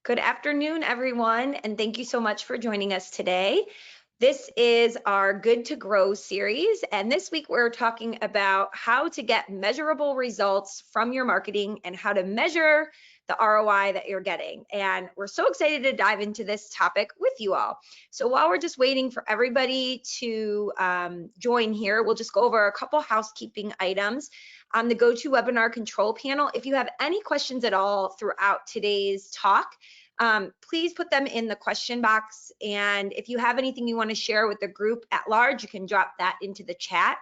Good afternoon, everyone, and thank you so much for joining us today. This is our Good to Grow series, and this week we're talking about how to get measurable results from your marketing and how to measure the ROI that you're getting. And we're so excited to dive into this topic with you all. So while we're just waiting for everybody to join here, we'll just go over a couple housekeeping items on the GoToWebinar control panel. If you have any questions at all throughout today's talk, please put them in the question box. And if you have anything you want to share with the group at large, you can drop that into the chat.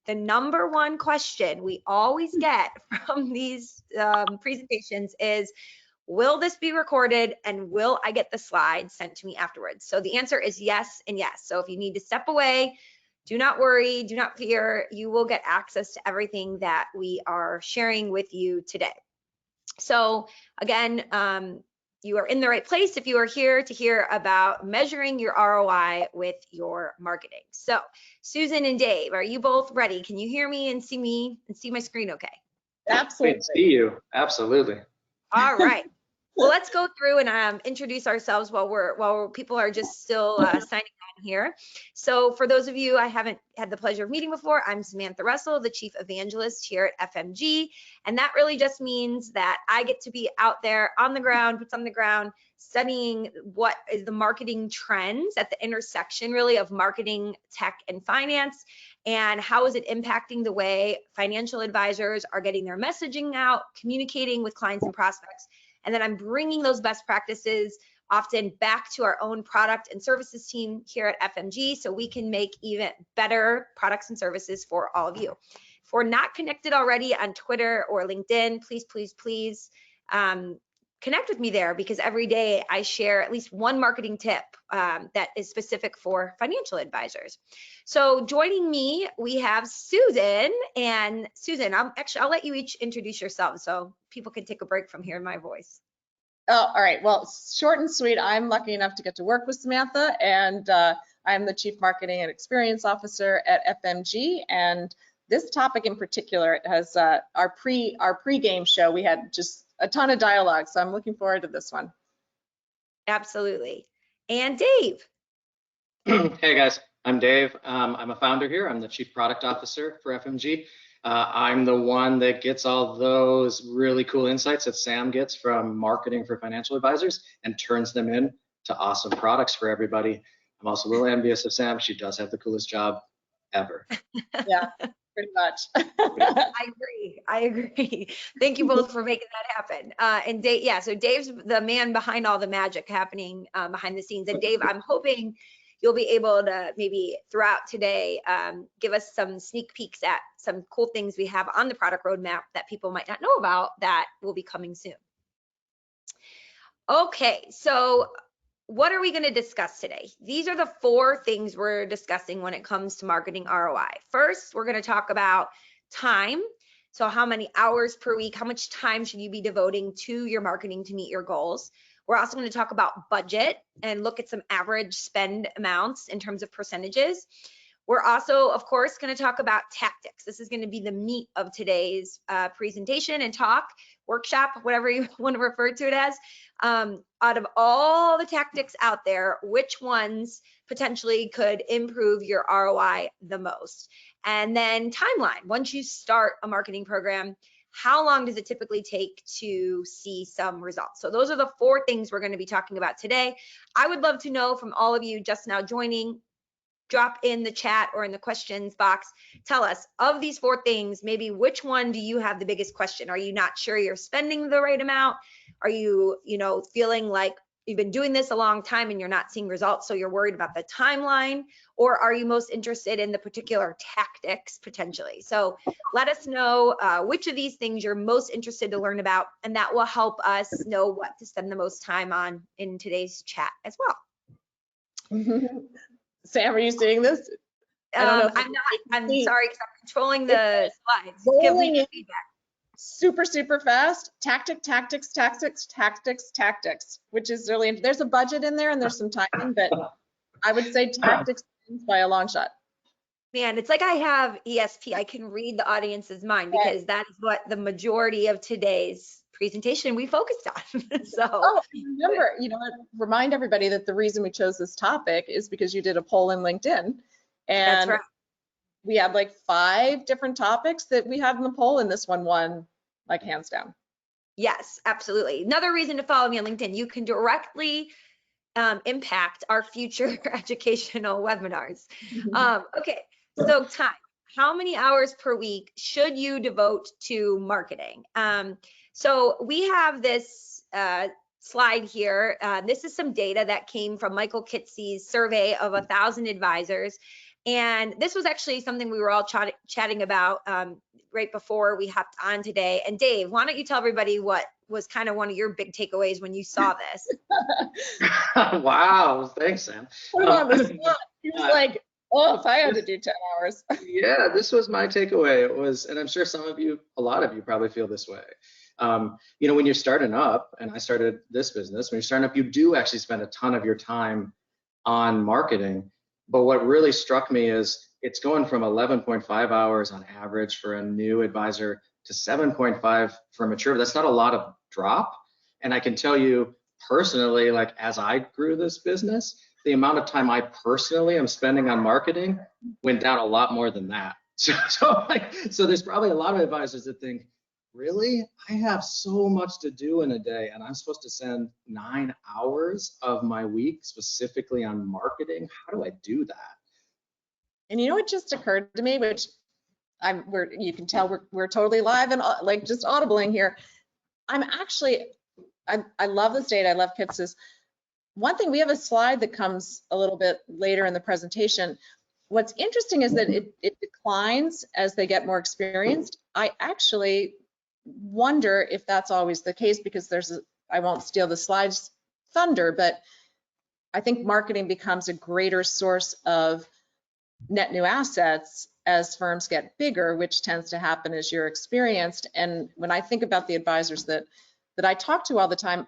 The number one question we always get from these presentations is, will this be recorded and will I get the slides sent to me afterwards? So the answer is yes and yes. So if you need to step away, do not worry, do not fear, you will get access to everything that we are sharing with you today. So again, you are in the right place if you are here to hear about measuring your ROI with your marketing. So Susan and Dave, are you both ready? Can you hear me and see my screen okay? Absolutely. See you. Absolutely. All right. Well, let's go through and introduce ourselves while people are just still signing on here. So for those of you I haven't had the pleasure of meeting before, I'm Samantha Russell, the Chief Evangelist here at FMG. And that really just means that I get to be out there on the ground, boots on the ground, studying what is the marketing trends at the intersection really of marketing, tech, and finance, and how is it impacting the way financial advisors are getting their messaging out, communicating with clients and prospects. And then I'm bringing those best practices often back to our own product and services team here at FMG so we can make even better products and services for all of you. If we're not connected already on Twitter or LinkedIn, please connect with me there, because every day I share at least one marketing tip that is specific for financial advisors. So joining me, we have Susan. And Susan, I'll let you each introduce yourselves so people can take a break from hearing my voice. Oh, all right. Well, short and sweet. I'm lucky enough to get to work with Samantha, and I'm the Chief Marketing and Experience Officer at FMG. And this topic in particular has our pre-game show. We had just a ton of dialogue, so I'm looking forward to this one. Absolutely. And Dave. Hey guys, I'm Dave. I'm a founder here. I'm the Chief Product Officer for FMG. I'm the one that gets all those really cool insights that Sam gets from marketing for financial advisors and turns them into awesome products for everybody. I'm also a little envious of Sam. She does have the coolest job ever. Yeah, pretty much. I agree. Thank you both for making that happen. And Dave, yeah, so Dave's the man behind all the magic happening behind the scenes. And Dave, I'm hoping you'll be able to maybe throughout today give us some sneak peeks at some cool things we have on the product roadmap that people might not know about that will be coming soon. Okay, so what are we going to discuss today? These are the 4 things we're discussing when it comes to marketing ROI. First, we're going to talk about time. So how many hours per week, how much time should you be devoting to your marketing to meet your goals? We're also going to talk about budget and look at some average spend amounts in terms of percentages. We're also, of course, going to talk about tactics. This is going to be the meat of today's presentation and talk, workshop, whatever you want to refer to it as. Out of all the tactics out there, which ones potentially could improve your ROI the most? And then timeline. Once you start a marketing program, how long does it typically take to see some results? So those are the 4 things we're going to be talking about today. I would love to know from all of you just now joining, drop in the chat or in the questions box. Tell us, of these 4 things, maybe which one do you have the biggest question? Are you not sure you're spending the right amount? Are you, feeling like you've been doing this a long time and you're not seeing results, so you're worried about the timeline? Or are you most interested in the particular tactics potentially? So let us know which of these things you're most interested to learn about, and that will help us know what to spend the most time on in today's chat as well. Sam, are you seeing this? I don't know. I'm not. I'm sorry, because I'm controlling the slides. Give me the feedback. Super fast. Tactics, which is really, there's a budget in there and there's some timing, but I would say tactics by a long shot. Man, it's like I have ESP. I can read the audience's mind because that is what the majority of today's presentation we focused on. So, oh, remember, remind everybody that the reason we chose this topic is because you did a poll in LinkedIn, that's and right. we had like 5 different topics that we had in the poll, and this one won like hands down. Yes, absolutely. Another reason to follow me on LinkedIn, you can directly impact our future educational webinars. Okay, so time. How many hours per week should you devote to marketing? So we have this slide here. This is some data that came from Michael Kitcey's survey of 1,000 advisors. And this was actually something we were all chatting about right before we hopped on today. And Dave, why don't you tell everybody what was kind of one of your big takeaways when you saw this? Wow, thanks, Sam. Put him on the spot. He was like, oh, if I had to do 10 hours. Yeah, this was my takeaway. It was, and I'm sure a lot of you probably feel this way. When you're starting up, and I started this business, when you're starting up, you do actually spend a ton of your time on marketing. But what really struck me is it's going from 11.5 hours on average for a new advisor to 7.5 for a mature. That's not a lot of drop. And I can tell you personally, like as I grew this business, the amount of time I personally am spending on marketing went down a lot more than that. So there's probably a lot of advisors that think, really? I have so much to do in a day, and I'm supposed to spend 9 hours of my week specifically on marketing? How do I do that? And what just occurred to me, which you can tell we're totally live and like just audibling here. I love this data. I love Kitc's. One thing, we have a slide that comes a little bit later in the presentation. What's interesting is that it declines as they get more experienced. I actually wonder if that's always the case, because I won't steal the slides thunder, but I think marketing becomes a greater source of net new assets as firms get bigger, which tends to happen as you're experienced. And when I think about the advisors that I talk to all the time,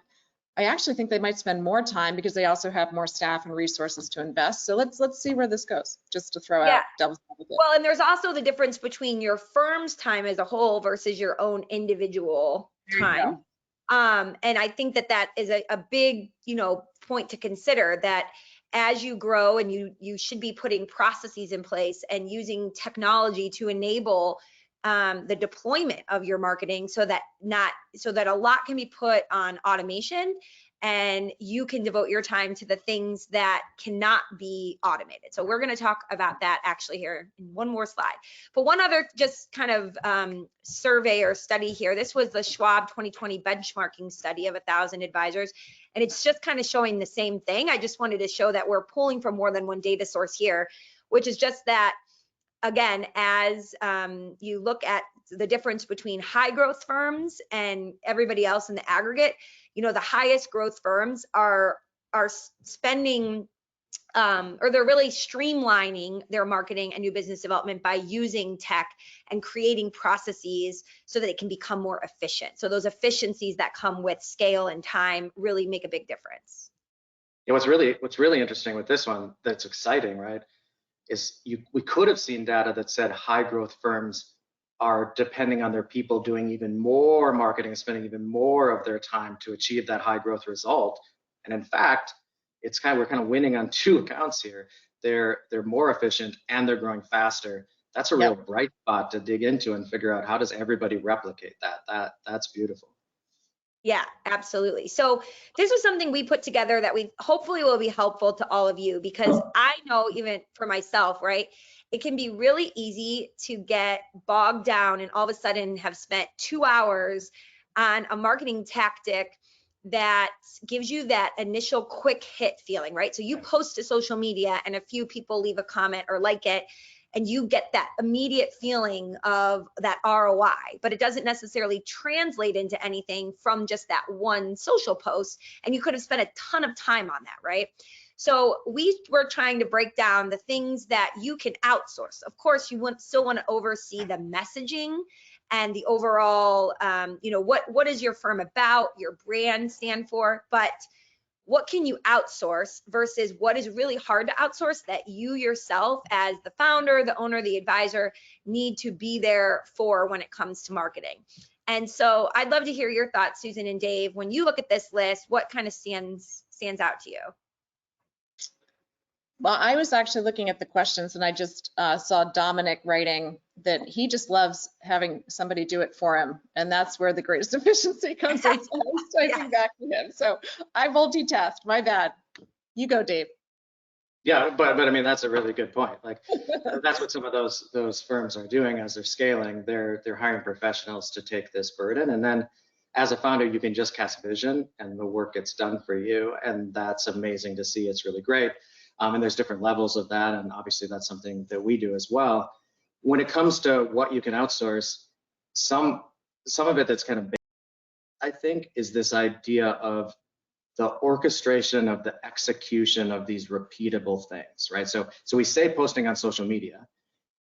I actually think they might spend more time because they also have more staff and resources to invest. So let's see where this goes, just to throw out devil's advocate. Well, and there's also the difference between your firm's time as a whole versus your own individual time. And I think that is a big, point to consider, that as you grow, and you should be putting processes in place and using technology to enable the deployment of your marketing, so that a lot can be put on automation, and you can devote your time to the things that cannot be automated. So we're going to talk about that actually here in one more slide. But one other just kind of survey or study here. This was the Schwab 2020 benchmarking study of 1,000 advisors. And it's just kind of showing the same thing. I just wanted to show that we're pulling from more than one data source here, which is just that, again, as you look at the difference between high growth firms and everybody else in the aggregate, the highest growth firms are spending or they're really streamlining their marketing and new business development by using tech and creating processes so that it can become more efficient. So those efficiencies that come with scale and time really make a big difference. Yeah, what's really interesting with this one that's exciting, right, is we could have seen data that said high growth firms are depending on their people doing even more marketing and spending even more of their time to achieve that high growth result. And in fact, we're kind of winning on 2 accounts here. They're more efficient and they're growing faster. That's a real bright spot to dig into and figure out, how does everybody replicate that? That's beautiful. Yeah, absolutely. So this was something we put together that we hopefully will be helpful to all of you, because I know, even for myself, right, it can be really easy to get bogged down and all of a sudden have spent 2 hours on a marketing tactic that gives you that initial quick hit feeling, right? So you post to social media and a few people leave a comment or like it, and you get that immediate feeling of that ROI, but it doesn't necessarily translate into anything from just that one social post, and you could have spent a ton of time on that, right? So we were trying to break down the things that you can outsource. Of course, you still want to oversee the messaging and the overall, what is your firm about, your brand stand for, but what can you outsource versus what is really hard to outsource that you yourself as the founder, the owner, the advisor need to be there for when it comes to marketing. And so I'd love to hear your thoughts, Susan and Dave. When you look at this list, what kind of stands out to you? Well, I was actually looking at the questions and I just saw Dominic writing that he just loves having somebody do it for him. And that's where the greatest efficiency comes in. So I was typing back to him. So I multitasked, my bad. You go, Dave. Yeah, but I mean, that's a really good point. Like that's what some of those firms are doing as they're scaling. They're hiring professionals to take this burden. And then as a founder, you can just cast vision and the work gets done for you. And that's amazing to see. It's really great. And there's different levels of that. And obviously that's something that we do as well. When it comes to what you can outsource, some of it that's kind of big, I think, is this idea of the orchestration of the execution of these repeatable things, right? So we say posting on social media,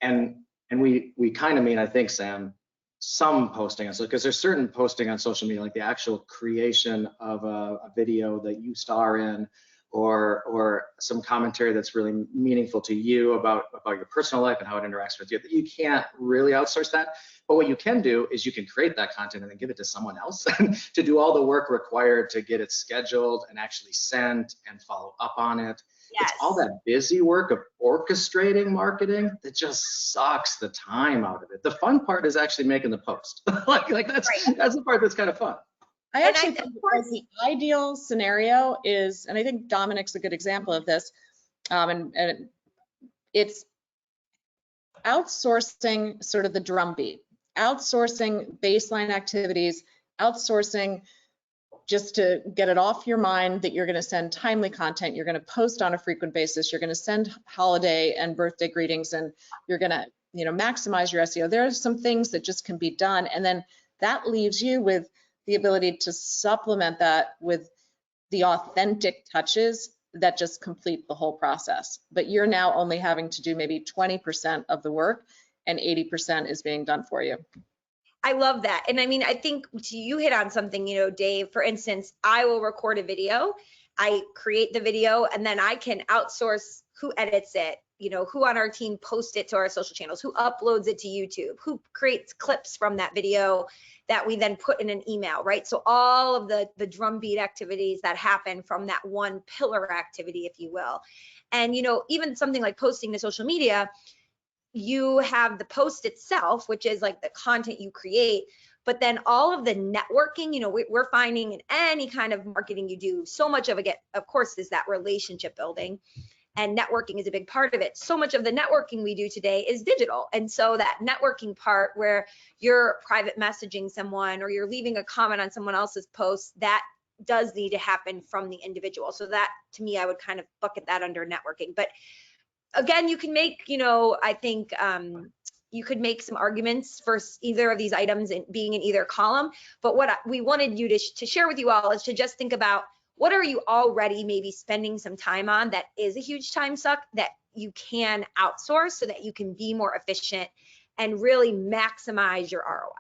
and we kind of mean, I think, Sam, some posting on social, because there's certain posting on social media, like the actual creation of a video that you star in, or some commentary that's really meaningful to you about your personal life and how it interacts with you. You can't really outsource that. But what you can do is you can create that content and then give it to someone else to do all the work required to get it scheduled and actually sent and follow up on it. Yes. It's all that busy work of orchestrating marketing that just sucks the time out of it. The fun part is actually making the post. like that's the part that's kind of fun. I actually think the ideal scenario is, and I think Dominic's a good example of this, and it's outsourcing sort of the drumbeat, outsourcing baseline activities, outsourcing just to get it off your mind that you're going to send timely content, you're going to post on a frequent basis, you're going to send holiday and birthday greetings, and you're going to, maximize your SEO. There are some things that just can be done, and then that leaves you with the ability to supplement that with the authentic touches that just complete the whole process. But you're now only having to do maybe 20% of the work and 80% is being done for you. I love that. And I mean, I think you hit on something, Dave, for instance, I will record a video, I create the video, and then I can outsource who edits it, who on our team posts it to our social channels, who uploads it to YouTube, who creates clips from that video that we then put in an email, right? So all of the drumbeat activities that happen from that one pillar activity, if you will. And, even something like posting to social media, you have the post itself, which is like the content you create, but then all of the networking, we're finding in any kind of marketing you do, so much of it, of course, is that relationship building. And networking is a big part of it. So much of the networking we do today is digital. And so that networking part where you're private messaging someone or you're leaving a comment on someone else's post, that does need to happen from the individual. So that, to me, I would kind of bucket that under networking. But again, you can make, I think you could make some arguments for either of these items being in either column. But what we wanted you to share with you all is to just think about, what are you already maybe spending some time on that is a huge time suck that you can outsource so that you can be more efficient and really maximize your ROI?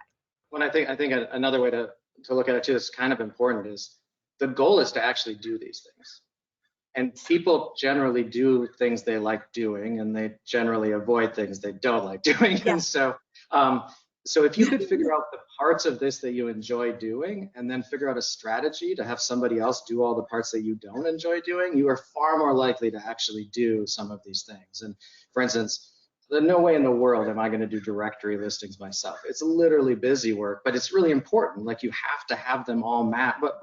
Well, I think another way to look at it too, that's kind of important, is the goal is to actually do these things. And people generally do things they like doing, and they generally avoid things they don't like doing. Yeah. And so if you could figure out the parts of this that you enjoy doing, and then figure out a strategy to have somebody else do all the parts that you don't enjoy doing, you are far more likely to actually do some of these things. And for instance, there's no way in the world am I going to do directory listings myself. It's literally busy work, but it's really important. Like, you have to have them all mapped, but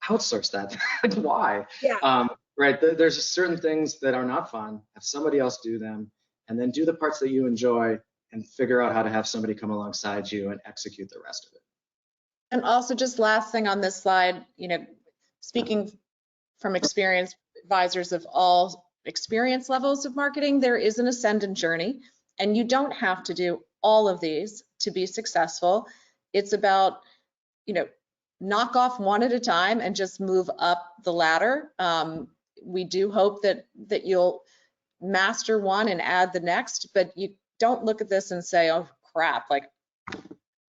outsource that. Like, why? Yeah. Right. There's certain things that are not fun. Have somebody else do them, and then do the parts that you enjoy, and figure out how to have somebody come alongside you and execute the rest of it. And also, just last thing on this slide, speaking from experience, advisors of all experience levels of marketing, there is an ascendant journey, and you don't have to do all of these to be successful. It's about, knock off one at a time and just move up the ladder. We do hope that you'll master one and add the next, but you don't look at this and say, oh crap, like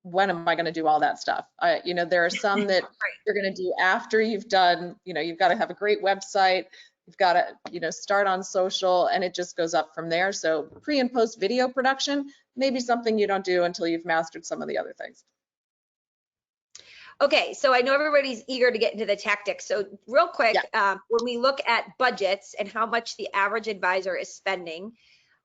when am I going to do all that stuff? You know, there are some that you're going to do after you've done, you know, you've got to have a great website. You've got to, you know, start on social, and it just goes up from there. So pre and post video production may be something you don't do until you've mastered some of the other things. Okay, so I know everybody's eager to get into the tactics. So real quick, when we look at budgets and how much the average advisor is spending,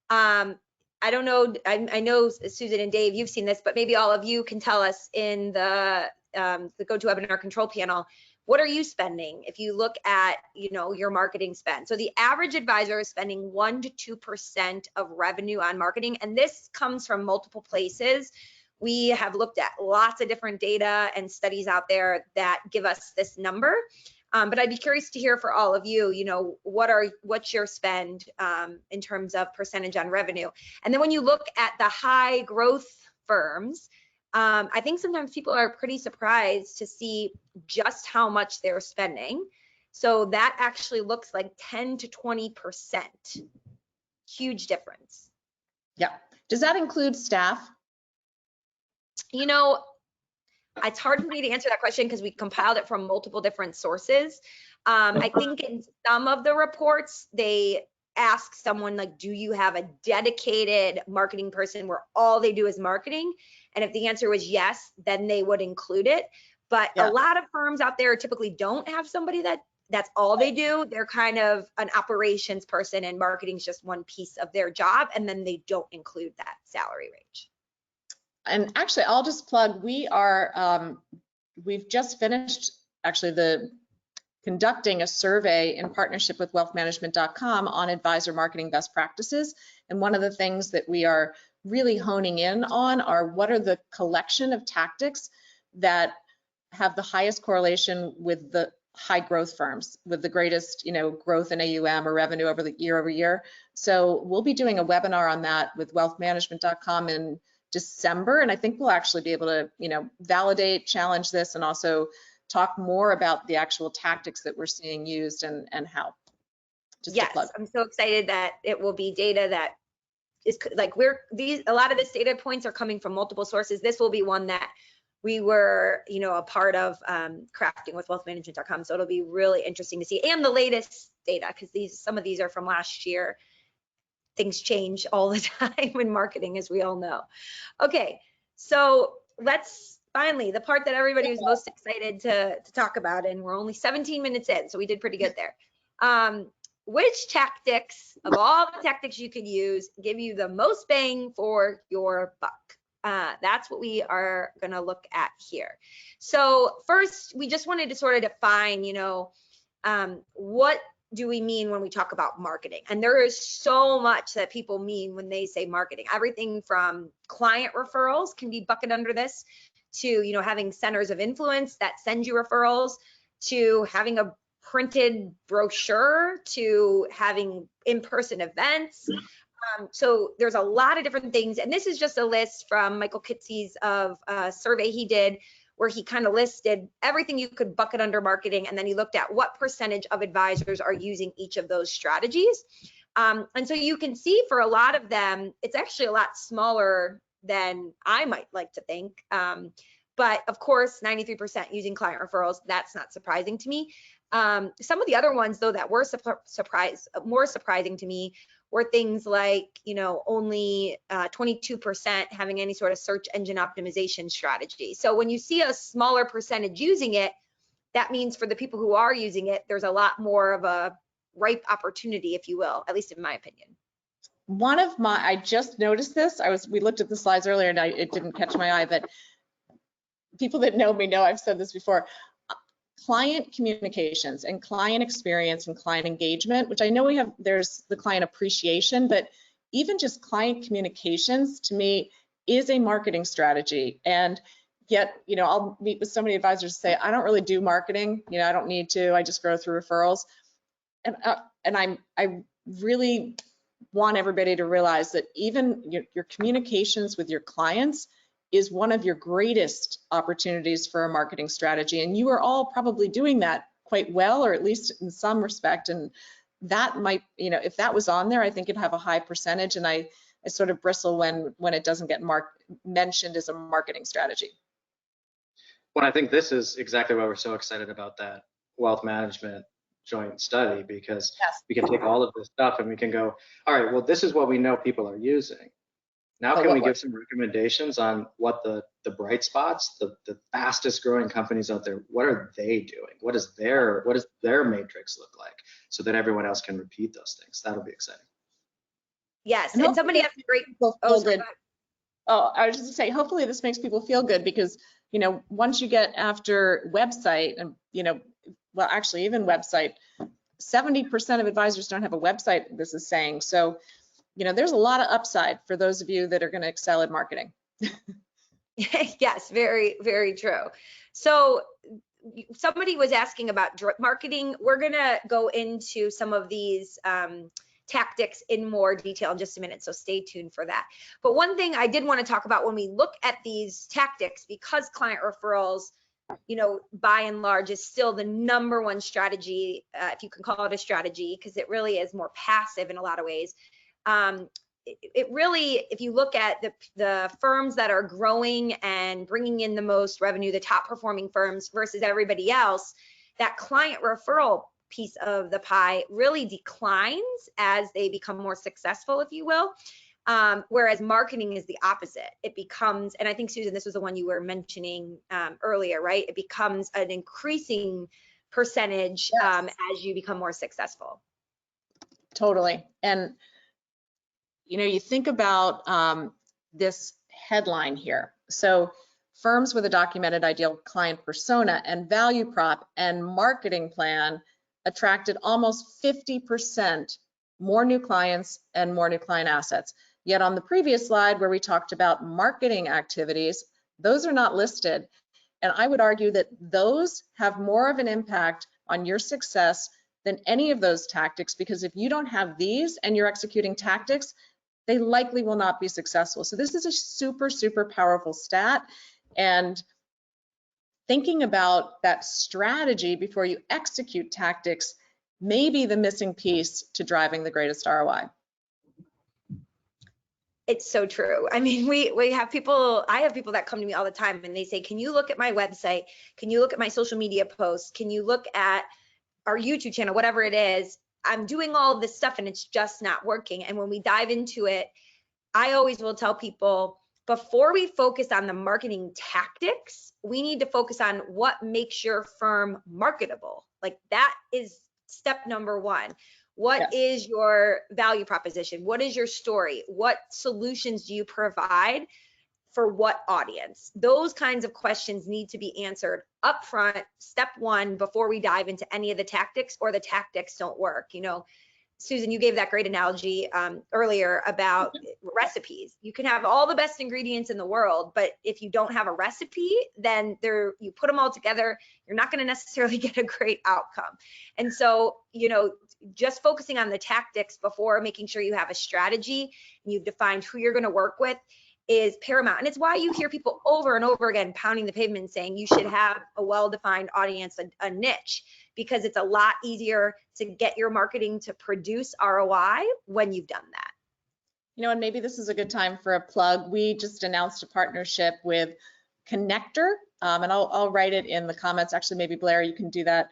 I don't know, I know Susan and Dave, you've seen this, but maybe all of you can tell us in the GoToWebinar control panel, what are you spending if you look at, you know, your marketing spend? So the average advisor is spending 1 to 2% of revenue on marketing, and this comes from multiple places. We have looked at lots of different data and studies out there that give us this number. But I'd be curious to hear for all of you, you know, what's your spend in terms of percentage on revenue? And then when you look at the high growth firms, I think sometimes people are pretty surprised to see just how much they're spending. So that actually looks like 10 to 20%. Huge difference. Yeah. Does that include staff? You know, it's hard for me to answer that question because we compiled it from multiple different sources. I think in some of the reports, they ask someone like, do you have a dedicated marketing person where all they do is marketing? And if the answer was yes, then they would include it. But a lot of firms out there typically don't have somebody that's all they do. They're kind of an operations person, and marketing is just one piece of their job. And then they don't include that salary range. And actually, I'll just plug, we've just finished actually conducting a survey in partnership with wealthmanagement.com on advisor marketing best practices. And one of the things that we are really honing in on are what are the collection of tactics that have the highest correlation with the high growth firms with the greatest, you know, growth in AUM or revenue over the year over year. So we'll be doing a webinar on that with wealthmanagement.com in December, and I think we'll actually be able to, you know, validate, challenge this, and also talk more about the actual tactics that we're seeing used and how. Yes, I'm so excited that it will be data that is like a lot of this data points are coming from multiple sources. This will be one that we were, you know, a part of crafting with wealthmanagement.com. So it'll be really interesting to see, and the latest data, because some of these are from last year. Things change all the time in marketing, as we all know. Okay, so let's finally, the part that everybody was most excited to talk about, and we're only 17 minutes in, so we did pretty good there. Which tactics, of all the tactics you could use, give you the most bang for your buck? That's what we are going to look at here. So first, we just wanted to sort of define, you know, what do we mean when we talk about marketing? And there is so much that people mean when they say marketing. Everything from client referrals can be bucketed under this, to, you know, having centers of influence that send you referrals, to having a printed brochure, to having in-person events. So there's a lot of different things. And this is just a list from Michael Kitcey's of a survey he did, where he kind of listed everything you could bucket under marketing, and then he looked at what percentage of advisors are using each of those strategies. And so you can see for a lot of them, it's actually a lot smaller than I might like to think. But of course, 93% using client referrals, that's not surprising to me. Some of the other ones, though, that were more surprising to me were things like, you know, only 22% having any sort of search engine optimization strategy. So when you see a smaller percentage using it, that means for the people who are using it, there's a lot more of a ripe opportunity, if you will, at least in my opinion. I just noticed this. We looked at the slides earlier and it didn't catch my eye, but people that know me know I've said this before. Client communications and client experience and client engagement, which I know there's the client appreciation, but even just client communications to me is a marketing strategy. And yet, you know, I'll meet with so many advisors say, I don't really do marketing, you know, I don't need to, I just grow through referrals. And I really want everybody to realize that even your communications with your clients is one of your greatest opportunities for a marketing strategy. And you are all probably doing that quite well, or at least in some respect. And that might, you know, if that was on there, I think it'd have a high percentage. And I sort of bristle when it doesn't get mentioned as a marketing strategy. Well, I think this is exactly why we're so excited about that wealth management joint study, because Yes. we can take all of this stuff and we can go, all right, well, this is what we know people are using. Now, can we give some recommendations on what the bright spots, the fastest growing companies out there, what are they doing? What does their matrix look like, so that everyone else can repeat those things? That'll be exciting. Yes, and somebody has a great. Oh, good. Oh, I was just gonna say, hopefully this makes people feel good, because once you get after website, and well, actually even website, 70% of advisors don't have a website, this is saying. So there's a lot of upside for those of you that are going to excel at marketing. Yes, very, very true. So somebody was asking about marketing. We're going to go into some of these tactics in more detail in just a minute, so stay tuned for that. But one thing I did want to talk about when we look at these tactics, because client referrals, by and large, is still the #1 strategy, if you can call it a strategy, because it really is more passive in a lot of ways. It really, if you look at the firms that are growing and bringing in the most revenue, the top performing firms versus everybody else, that client referral piece of the pie really declines as they become more successful, if you will. Whereas marketing is the opposite. It becomes, and I think, Susan, this was the one you were mentioning earlier, right? It becomes an increasing percentage as you become more successful. Totally. And you think about this headline here. So firms with a documented ideal client persona and value prop and marketing plan attracted almost 50% more new clients and more new client assets. Yet on the previous slide where we talked about marketing activities, those are not listed. And I would argue that those have more of an impact on your success than any of those tactics, because if you don't have these and you're executing tactics, they likely will not be successful. So this is a super, super powerful stat. And thinking about that strategy before you execute tactics may be the missing piece to driving the greatest ROI. It's so true. I mean, we have people, I have people that come to me all the time and they say, can you look at my website? Can you look at my social media posts? Can you look at our YouTube channel, whatever it is? I'm doing all of this stuff and it's just not working. And when we dive into it, I always will tell people, before we focus on the marketing tactics, we need to focus on what makes your firm marketable. Like, that is step #1. What is your value proposition? What is your story? What solutions do you provide for what audience? Those kinds of questions need to be answered upfront, step 1, before we dive into any of the tactics, or the tactics don't work. Susan, you gave that great analogy earlier about recipes. You can have all the best ingredients in the world, but if you don't have a recipe, then you put them all together, you're not going to necessarily get a great outcome. And so, just focusing on the tactics before making sure you have a strategy and you've defined who you're going to work with is paramount. And it's why you hear people over and over again pounding the pavement saying you should have a well-defined audience, a niche, because it's a lot easier to get your marketing to produce ROI when you've done that. And maybe this is a good time for a plug. We just announced a partnership with Connector, and I'll write it in the comments. Actually, maybe Blair, you can do that.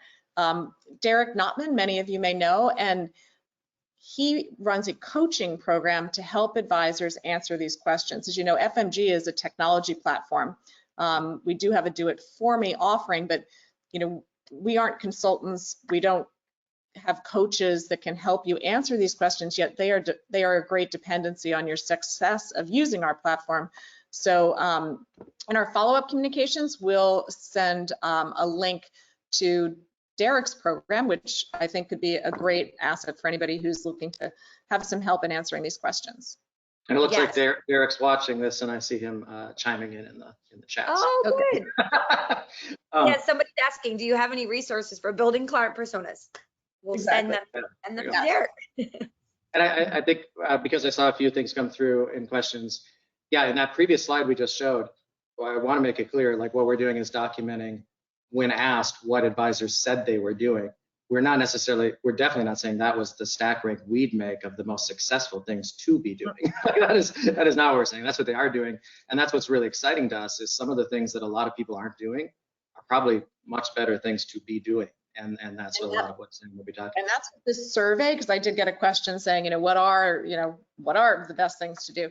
Derek Notman, many of you may know, and he runs a coaching program to help advisors answer these questions. As you know, FMG is a technology platform. We do have a do-it-for-me offering, but we aren't consultants. We don't have coaches that can help you answer these questions, yet they are a great dependency on your success of using our platform. So in our follow-up communications, we'll send a link to Derek's program, which I think could be a great asset for anybody who's looking to have some help in answering these questions. And it looks like Derek's watching this, and I see him chiming in the chat. Oh, good. Yeah, somebody's asking, do you have any resources for building client personas? We'll send them to Derek. And I think because I saw a few things come through in questions, in that previous slide we just showed, I want to make it clear, like, what we're doing is documenting, when asked, what advisors said they were doing. we're definitely not saying that was the stack rank we'd make of the most successful things to be doing. that is not what we're saying. That's what they are doing. And that's what's really exciting to us, is some of the things that a lot of people aren't doing are probably much better things to be doing. And that's what a lot of what Sam will be talking about. And that's this survey, because I did get a question saying, what are the best things to do?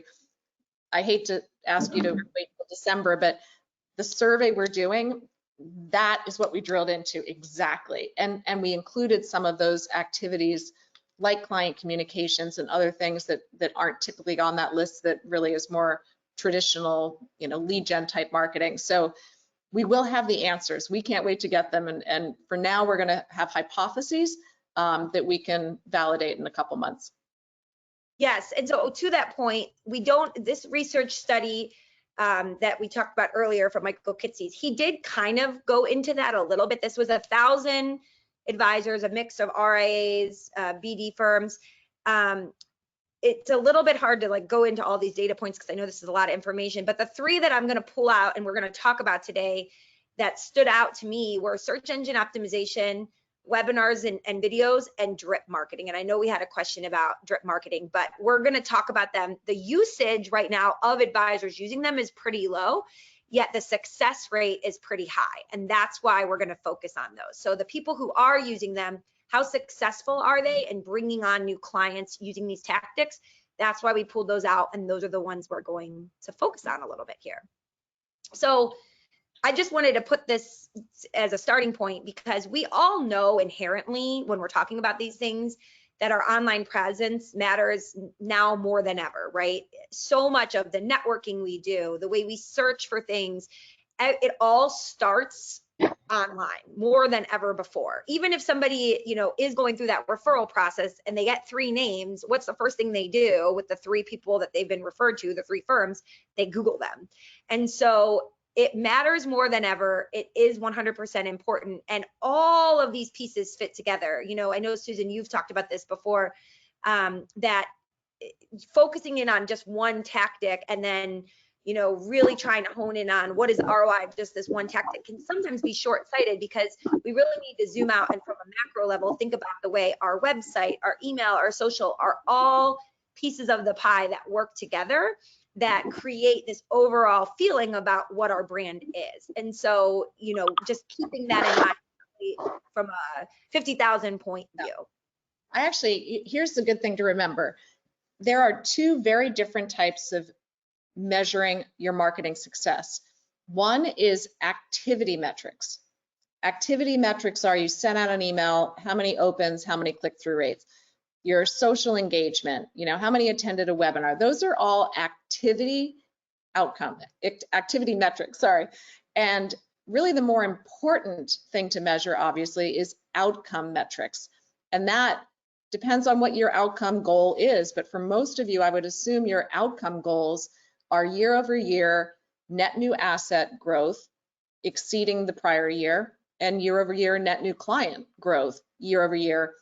I hate to ask you to wait till December, but the survey we're doing, that is what we drilled into exactly. And we included some of those activities like client communications and other things that aren't typically on that list, that really is more traditional, lead gen type marketing. So we will have the answers. We can't wait to get them. And for now, we're going to have hypotheses that we can validate in a couple months. Yes, and so to that point, this research study that we talked about earlier from Michael Kitces, he did kind of go into that a little bit. This was 1,000 advisors, a mix of RIAs, BD firms. It's a little bit hard to go into all these data points because I know this is a lot of information, but the three that I'm going to pull out and we're going to talk about today that stood out to me were search engine optimization, webinars and videos, and drip marketing. And I know we had a question about drip marketing, but we're going to talk about them. The usage right now of advisors using them is pretty low, yet the success rate is pretty high. And that's why we're going to focus on those. So the people who are using them, how successful are they in bringing on new clients using these tactics? That's why we pulled those out, and those are the ones we're going to focus on a little bit here. So I just wanted to put this as a starting point, because we all know inherently when we're talking about these things that our online presence matters now more than ever, right? So much of the networking we do, the way we search for things, it all starts online more than ever before. Even if somebody, is going through that referral process and they get 3 names, what's the first thing they do with the 3 people that they've been referred to, the 3 firms? They Google them. And so it matters more than ever. It is 100% important. And all of these pieces fit together. I know, Susan, you've talked about this before, that focusing in on just one tactic and then really trying to hone in on what is ROI of just this one tactic can sometimes be short-sighted, because we really need to zoom out and from a macro level think about the way our website, our email, our social are all pieces of the pie that work together that create this overall feeling about what our brand is. And so, just keeping that in mind from a 50,000 point view. Here's the good thing to remember. There are 2 very different types of measuring your marketing success. One is activity metrics. Activity metrics are, you sent out an email, how many opens, how many click-through rates, your social engagement, how many attended a webinar. Those are all activity metrics, sorry. And really the more important thing to measure, obviously, is outcome metrics. And that depends on what your outcome goal is. But for most of you, I would assume your outcome goals are year-over-year net new asset growth exceeding the prior year, and year-over-year net new client growth year-over-year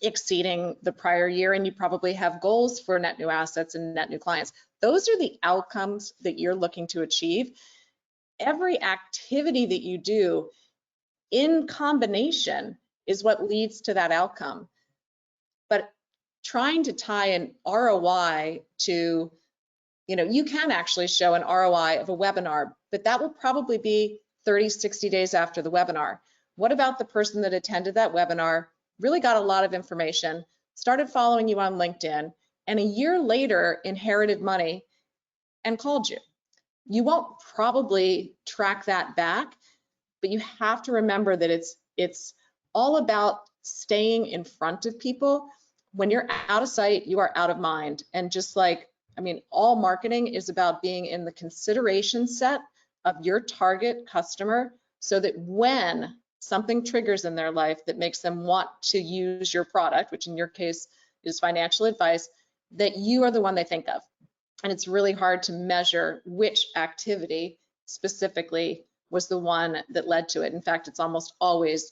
exceeding the prior year. And you probably have goals for net new assets and net new clients. Those are the outcomes that you're looking to achieve. Every activity that you do in combination is what leads to that outcome. But trying to tie an ROI to, you can actually show an ROI of a webinar, but that will probably be 30, 60 days after the webinar. What about the person that attended that webinar, really got a lot of information, started following you on LinkedIn, and a year later inherited money and called you? You won't probably track that back, but you have to remember that it's all about staying in front of people. When you're out of sight, you are out of mind. And just like, all marketing is about being in the consideration set of your target customer, so that when something triggers in their life that makes them want to use your product, which in your case is financial advice, that you are the one they think of. And it's really hard to measure which activity specifically was the one that led to it. In fact, it's almost always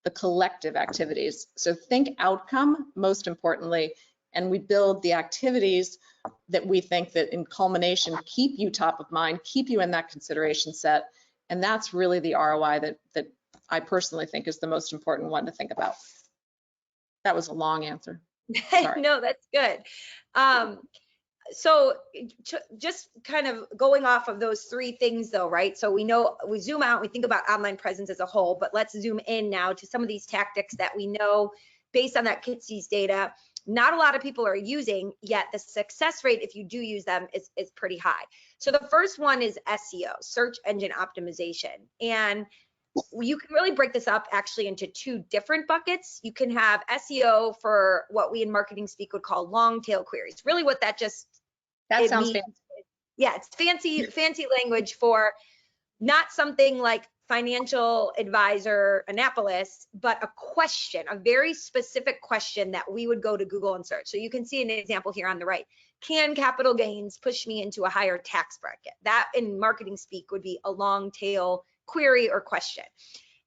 the collective activities. So think outcome most importantly, and we build the activities that we think that in culmination keep you top of mind, keep you in that consideration set. And that's really the ROI that I personally think is the most important one to think about. That was a long answer. Sorry. No, that's good. So just kind of going off of those three things though, right? So we know, we zoom out, we think about online presence as a whole, but let's zoom in now to some of these tactics that we know based on that Kitsy's data, not a lot of people are using, yet the success rate, if you do use them, is pretty high. So the first one is SEO, search engine optimization. And you can really break this up actually into two different buckets. You can have SEO for what we in marketing speak would call long tail queries. Really what that just That sounds fancy. Yeah, it's fancy language for not something like financial advisor Annapolis, but a question, a very specific question that we would go to Google and search. So you can see an example here on the right. Can capital gains push me into a higher tax bracket? That in marketing speak would be a long tail query or question.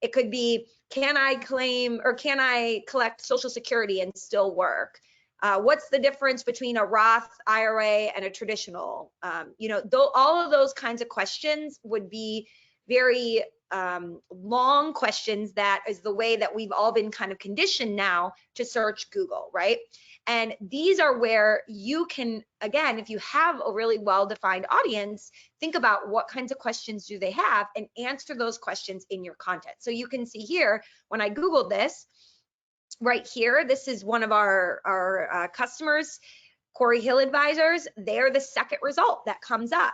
It could be, can I claim or can I collect Social Security and still work? What's the difference between a Roth IRA and a traditional? All of those kinds of questions would be very long questions. That is the way that we've all been kind of conditioned now to search Google, right? And these are where you can, again, if you have a really well-defined audience, think about what kinds of questions do they have and answer those questions in your content. So you can see here, when I Googled this, right here, this is one of our customers, Corey Hill Advisors. They're the second result that comes up.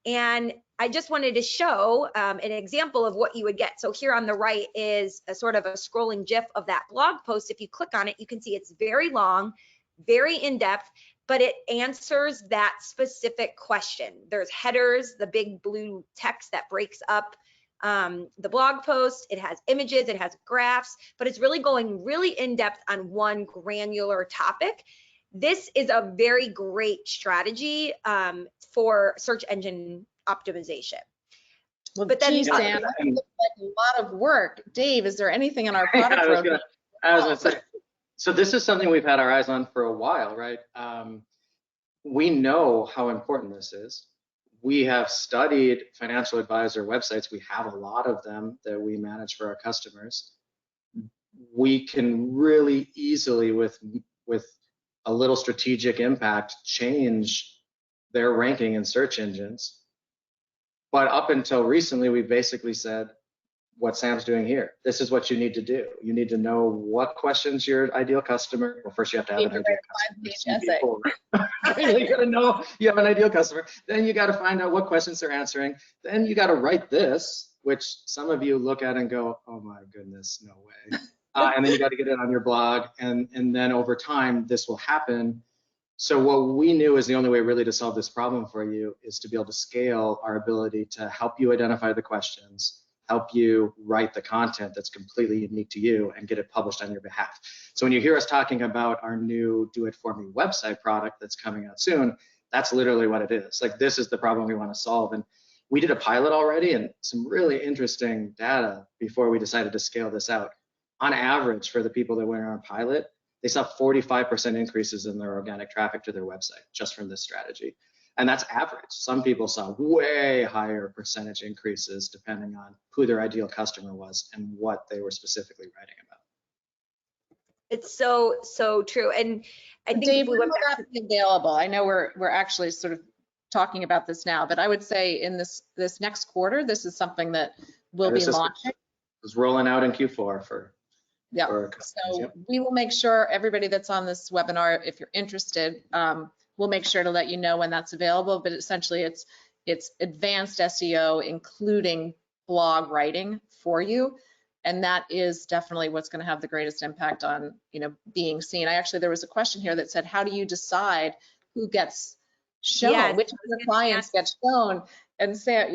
And I just wanted to show an example of what you would get. So here on the right is a sort of a scrolling GIF of that blog post. If you click on it, you can see it's very long, very in-depth, but it answers that specific question. There's headers, the big blue text that breaks up the blog post. It has images, it has graphs, but it's really going really in-depth on one granular topic. This is a very great strategy for search engine optimization. Well, but then, Sam, that looks like a lot of work. Dave, is there anything in our product roadmap? I was gonna say, so this is something we've had our eyes on for a while, right? We know how important this is. We have studied financial advisor websites. We have a lot of them that we manage for our customers. We can really easily, with a little strategic impact, change their ranking in search engines. But up until recently, we basically said what Sam's doing here. This is what you need to do. You need to know what questions your ideal customer, well, first you have to have an ideal customer. You gotta know you have an ideal customer. Then you gotta find out what questions they're answering. Then you gotta write this, which some of you look at and go, oh my goodness, no way. And then you gotta get it on your blog. And then over time, this will happen. So what we knew is the only way really to solve this problem for you is to be able to scale our ability to help you identify the questions, help you write the content that's completely unique to you and get it published on your behalf. So when you hear us talking about our new Do It For Me website product that's coming out soon, that's literally what it is. Like, this is the problem we want to solve. And we did a pilot already and some really interesting data before we decided to scale this out. On average, for the people that went on pilot, they saw 45% increases in their organic traffic to their website just from this strategy. And that's average. Some people saw way higher percentage increases depending on who their ideal customer was and what they were specifically writing about. It's so true. And I think Dave, when will that be available? I know we're actually sort of talking about this now, but I would say in this next quarter, this is something that will be launching. It's rolling out in Q4 for. Yeah, so we will make sure everybody that's on this webinar, if you're interested, we'll make sure to let you know when that's available. But essentially, it's advanced SEO, including blog writing for you, and that is definitely what's going to have the greatest impact on being seen. There was a question here that said, how do you decide who gets shown, yes, which of the clients get shown? And Sam,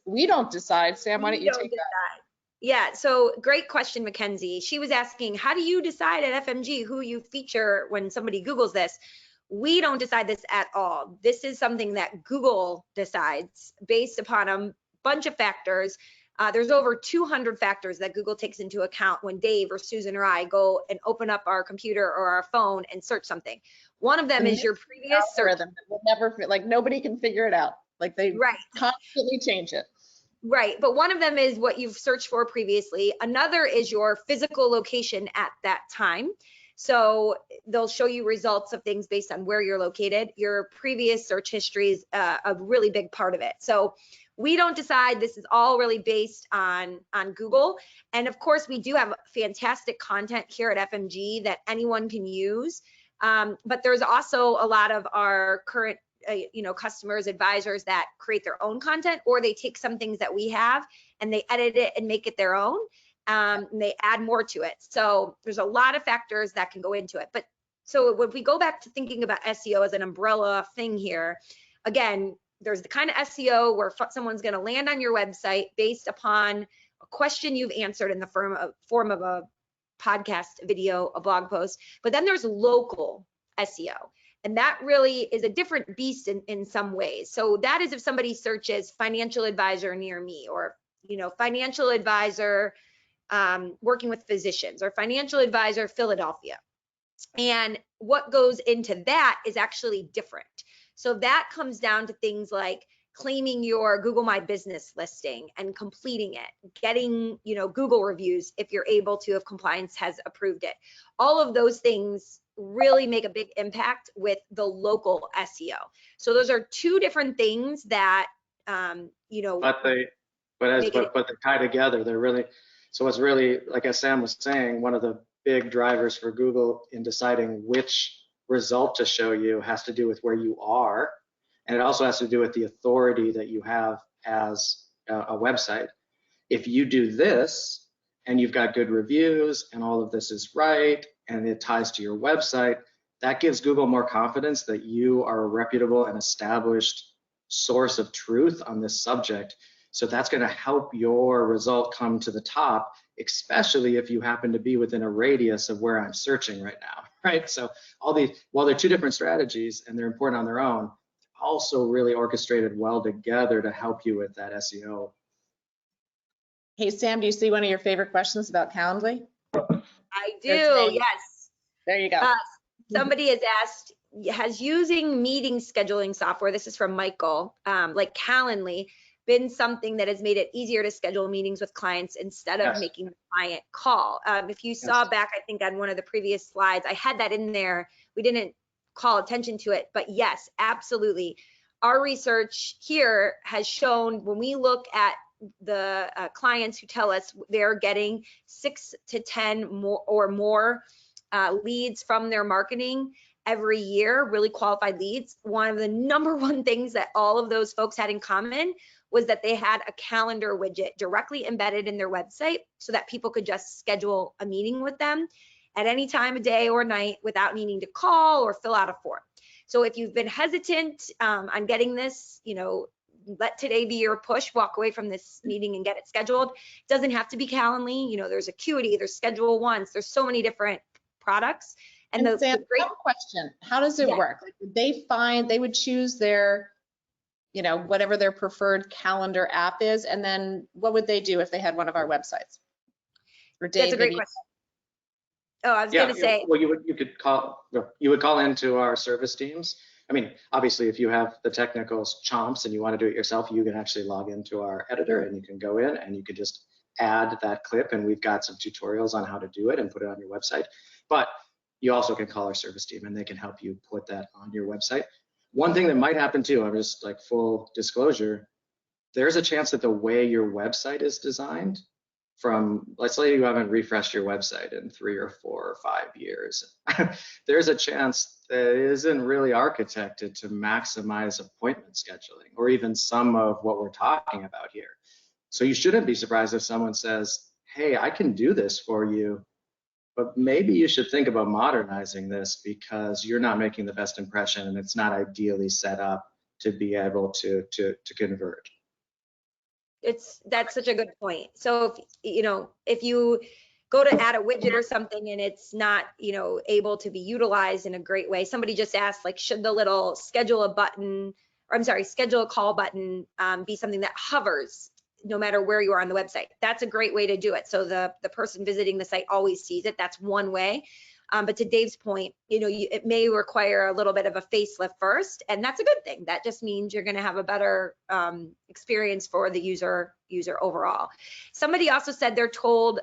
we don't decide. Sam, why don't you take that? Yeah, so great question, Mackenzie. She was asking, how do you decide at FMG who you feature when somebody Googles this? We don't decide this at all. This is something that Google decides based upon a bunch of factors. There's over 200 factors that Google takes into account when Dave or Susan or I go and open up our computer or our phone and search something. One of them is your previous search. Will never, like, nobody can figure it out. Like, they constantly change it. Right, but one of them is what you've searched for previously. Another is your physical location at that time. So they'll show you results of things based on where you're located. Your previous search history is a really big part of it. So we don't decide. This is all really based on Google. And of course, we do have fantastic content here at FMG that anyone can use. But there's also a lot of our current customers, advisors that create their own content, or they take some things that we have and they edit it and make it their own. And they add more to it. So there's a lot of factors that can go into it. But so when we go back to thinking about SEO as an umbrella thing here, again, there's the kind of SEO where someone's going to land on your website based upon a question you've answered in the form of a podcast, video, a blog post. But then there's local SEO. And that really is a different beast in some ways. So that is if somebody searches financial advisor near me, or financial advisor working with physicians, or financial advisor Philadelphia. And what goes into that is actually different. So that comes down to things like claiming your Google My Business listing and completing it, getting Google reviews if you're able to, if compliance has approved it. All of those things really make a big impact with the local SEO. So those are two different things that but they tie together. They're really, so it's really, like as Sam was saying, one of the big drivers for Google in deciding which result to show you has to do with where you are, and it also has to do with the authority that you have as a website. If you do this and you've got good reviews and all of this is right and it ties to your website, that gives Google more confidence that you are a reputable and established source of truth on this subject. So that's going to help your result come to the top, especially if you happen to be within a radius of where I'm searching right now, right? So all these, while they're two different strategies and they're important on their own, also really orchestrated well together to help you with that SEO. Hey, Sam, do you see one of your favorite questions about Calendly? I do, yes. There you go. Somebody has asked, has using meeting scheduling software, this is from Michael, like Calendly, been something that has made it easier to schedule meetings with clients instead of making the client call? If you saw back, I think on one of the previous slides, I had that in there. We didn't call attention to it, but yes, absolutely. Our research here has shown when we look at the clients who tell us they're getting 6 to 10 more leads from their marketing every year, really qualified leads, one of the number one things that all of those folks had in common was that they had a calendar widget directly embedded in their website so that people could just schedule a meeting with them at any time of day or night without needing to call or fill out a form. So if you've been hesitant on getting this, let today be your push, walk away from this meeting and get it scheduled. It doesn't have to be Calendly. There's Acuity, there's Schedule Once, there's so many different products. And Sam, I have a question. How does it work? Like, they would choose their, whatever their preferred calendar app is, and then what would they do if they had one of our websites? Or Dave, that's a great question. Oh, I was going to say. Well, you would call into our service teams. I mean, obviously, if you have the technical chomps and you want to do it yourself, you can actually log into our editor and you can go in and you can just add that clip, and we've got some tutorials on how to do it and put it on your website. But you also can call our service team and they can help you put that on your website. One thing that might happen too, I'm just like full disclosure, there's a chance that the way your website is designed from, let's say you haven't refreshed your website in 3 or 4 or 5 years, there's a chance that it isn't really architected to maximize appointment scheduling or even some of what we're talking about here. So you shouldn't be surprised if someone says, hey, I can do this for you, but maybe you should think about modernizing this because you're not making the best impression and it's not ideally set up to be able to convert. That's such a good point. So if you go to add a widget or something and it's not able to be utilized in a great way, somebody just asked, like, should the little schedule a call button be something that hovers no matter where you are on the website? That's a great way to do it. So the person visiting the site always sees it. That's one way. But to Dave's point, it may require a little bit of a facelift first, and that's a good thing. That just means you're going to have a better experience for the user overall. Somebody also said they're told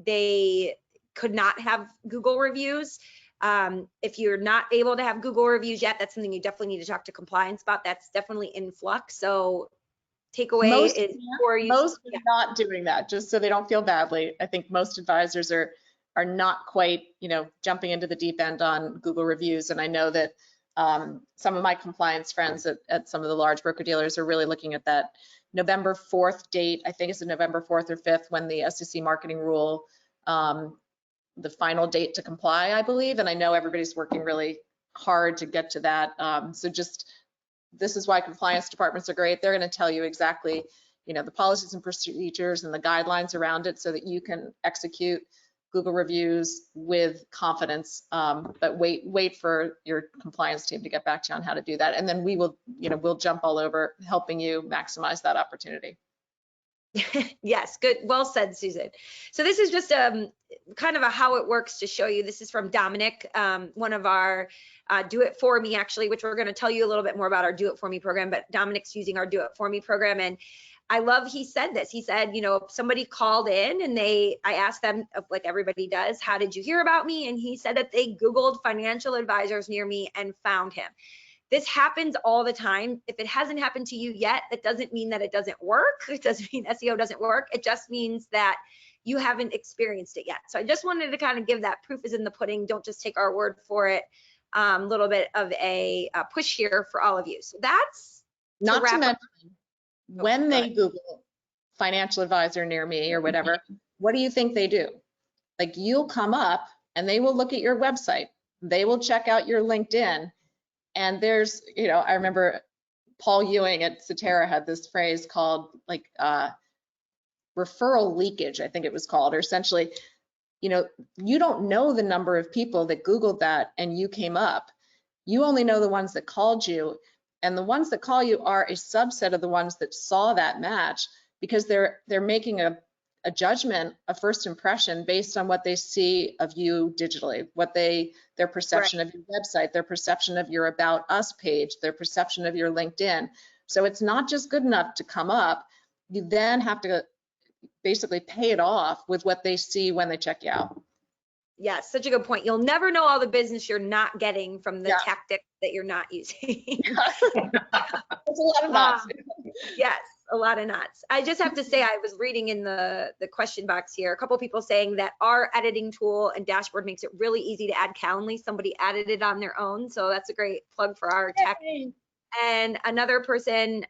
they could not have Google reviews. If you're not able to have Google reviews yet, that's something you definitely need to talk to compliance about. That's definitely in flux. So takeaway is most are not doing that, just so they don't feel badly. I think most advisors are not quite, jumping into the deep end on Google reviews. And I know that some of my compliance friends at some of the large broker dealers are really looking at that November 4th date. I think it's November 4th or 5th when the SEC marketing rule, the final date to comply, I believe. And I know everybody's working really hard to get to that. So this is why compliance departments are great. They're going to tell you exactly, the policies and procedures and the guidelines around it so that you can execute Google reviews with confidence. But wait for your compliance team to get back to you on how to do that. And then we will, we'll jump all over helping you maximize that opportunity. Yes, good. Well said, Susan. So this is just kind of a how it works to show you. This is from Dominic, one of our Do It For Me, actually, which we're going to tell you a little bit more about our Do It For Me program, but Dominic's using our Do It For Me program. And I love he said this. He said, if somebody called in and I asked them, like everybody does, how did you hear about me? And he said that they Googled financial advisors near me and found him. This happens all the time. If it hasn't happened to you yet, that doesn't mean that it doesn't work. It doesn't mean SEO doesn't work. It just means that you haven't experienced it yet. So I just wanted to kind of give that proof is in the pudding. Don't just take our word for it. A little bit of a push here for all of you. So that's not to mention when they Google financial advisor near me or whatever, what do you think they do? Like you'll come up and they will look at your website. They will check out your LinkedIn. And there's, I remember Paul Ewing at Theder had this phrase called like referral leakage, I think it was called, or essentially, you don't know the number of people that Googled that and you came up. You only know the ones that called you. And the ones that call you are a subset of the ones that saw that match because they're making a judgment, a first impression based on what they see of you digitally, their perception of your website, their perception of your About Us page, their perception of your LinkedIn. So it's not just good enough to come up. You then have to basically pay it off with what they see when they check you out. Yes, such a good point. You'll never know all the business you're not getting from the tactics that you're not using. It's a lot of knots. Yes, a lot of knots. I just have to say, I was reading in the question box here, a couple of people saying that our editing tool and dashboard makes it really easy to add Calendly. Somebody added it on their own, so that's a great plug for our tech. And another person,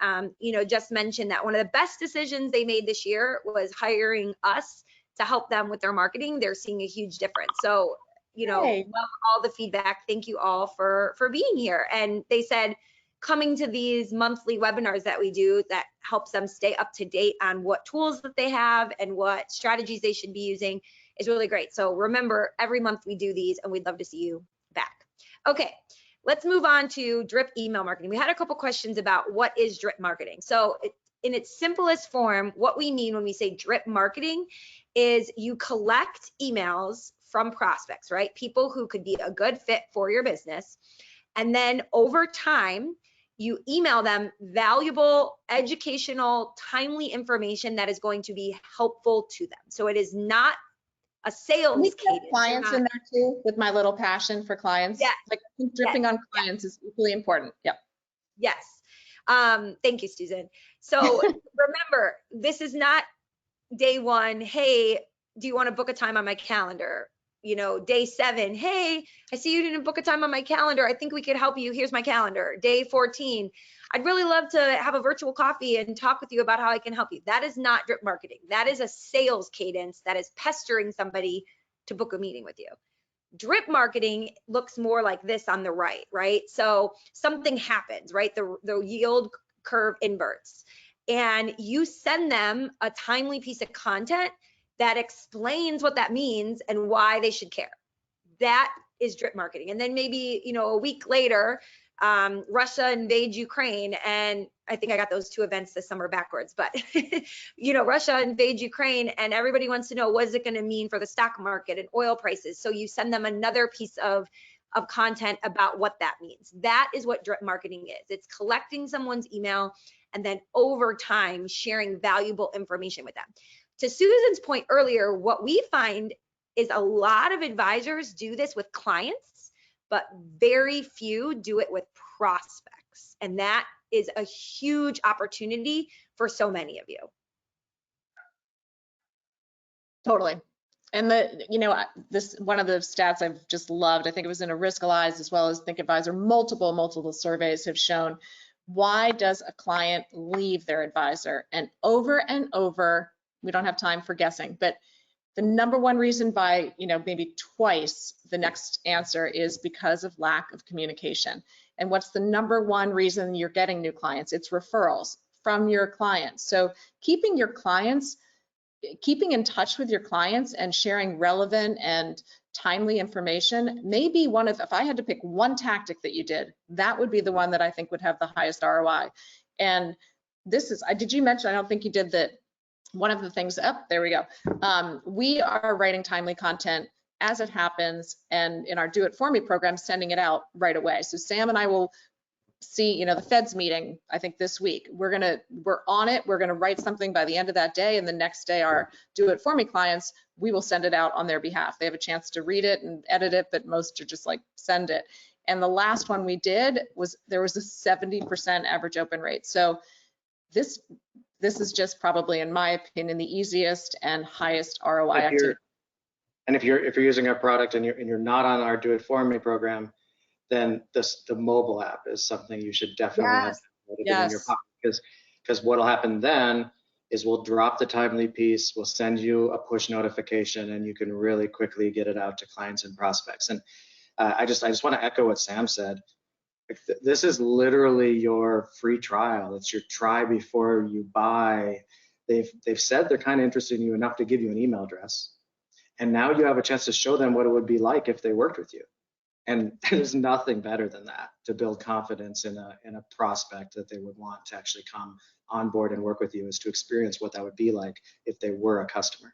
just mentioned that one of the best decisions they made this year was hiring us to help them with their marketing. They're seeing a huge difference. So, love all the feedback. Thank you all for being here. And they said, coming to these monthly webinars that we do that helps them stay up to date on what tools that they have and what strategies they should be using is really great. So remember, every month we do these and we'd love to see you back. Okay, let's move on to drip email marketing. We had a couple questions about what is drip marketing. So in its simplest form, what we mean when we say drip marketing is you collect emails from prospects, right? People who could be a good fit for your business. And then over time, you email them valuable, educational, timely information that is going to be helpful to them. So it is not a sales cadence. Clients in there too, with my little passion for clients. Yes. Like dripping on clients is equally important. Yep. Yes. Thank you, Susan. So remember, this is not day one, hey, do you want to book a time on my calendar? Day 7, hey, I see you didn't book a time on my calendar. I think we could help you. Here's my calendar. Day 14, I'd really love to have a virtual coffee and talk with you about how I can help you. That is not drip marketing. That is a sales cadence that is pestering somebody to book a meeting with you. Drip marketing looks more like this on the right? So something happens, right? The yield curve inverts and you send them a timely piece of content that explains what that means and why they should care. That is drip marketing. And then maybe, a week later, Russia invades Ukraine, and I think I got those two events this summer backwards, but Russia invades Ukraine and everybody wants to know, what is it going to mean for the stock market and oil prices? So you send them another piece of content about what that means. That is what drip marketing is. It's collecting someone's email and then over time sharing valuable information with them. To Susan's point earlier, what we find is a lot of advisors do this with clients, but very few do it with prospects. And that is a huge opportunity for so many of you. Totally. And this one of the stats I've just loved, I think it was in a Riskalyze as well as Think Advisor, multiple surveys have shown, why does a client leave their advisor? And over, we don't have time for guessing, but the number one reason by, maybe twice the next answer is because of lack of communication. And what's the number one reason you're getting new clients? It's referrals from your clients. So keeping in touch with your clients and sharing relevant and timely information may be one of, if I had to pick one tactic that you did, that would be the one that I think would have the highest ROI. And this is, did you mention, I don't think you did, that one of the things, there we go. We are writing timely content as it happens, and in our Do It For Me program, sending it out right away. So Sam and I will see, the Fed's meeting, I think this week, we're on it. We're going to write something by the end of that day. And the next day, our Do It For Me clients, we will send it out on their behalf. They have a chance to read it and edit it, but most are just like, send it. And the last one we did there was a 70% average open rate. So this is just probably, in my opinion, the easiest and highest ROI activity. And if you're using our product and you're not on our Do It For Me program, then the mobile app is something you should definitely have in your pocket, because what'll happen then is we'll drop the timely piece, we'll send you a push notification, and you can really quickly get it out to clients and prospects. And I just want to echo what Sam said. This is literally your free trial. It's your try before you buy. They've said they're kind of interested in you enough to give you an email address, and now you have a chance to show them what it would be like if they worked with you. And there's nothing better than that to build confidence in a prospect that they would want to actually come on board and work with you, is to experience what that would be like if they were a customer.